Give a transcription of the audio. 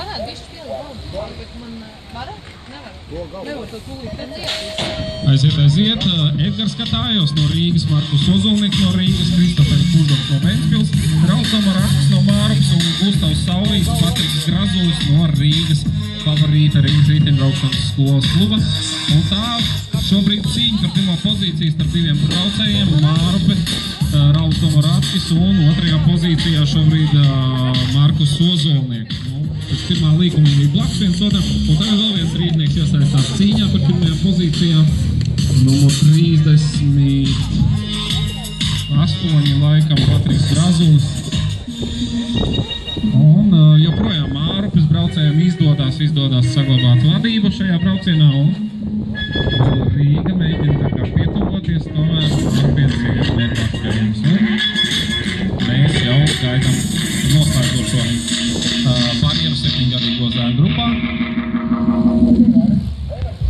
Varētu bišķi pielikt, bet man vara? Nevar to tūlīt redzēt. Aiziet. Edgars Katājos no Rīgas, Markus Ozolnieks no Rīgas, Kristofers Pužoks no Ventspils, Raucama Raksts no Mārupas un Gustavs Saulīs, Patriks Grazulis no Rīgas, favorīta Rīgas riteņbraukšanas skolas kluba. Un tā šobrīd cīņa par pirmo pozīciju starp diviem braucējiem, Mārupe, Raucama Raksts un otrajā pozīcijā šobrīd Markus Ozolnieks. Pēc pirmā līkuma viņi bija blakus viens otram, un tagad vēl viens rītnieks iesaistās cīņā par pirmajām pozīcijām. Numur 38 laikam Patriks Grazulis. Un joprojām Mārupes braucējiem izdodas saglabāt vadību šajā braucienā, un Rīga mēģina tā kā pietuvoties, tomēr atpiecīgās neatkārtojums. Mēs jau gaidām noslēdzošo barjeru 7-gadīgo zēnu grupā.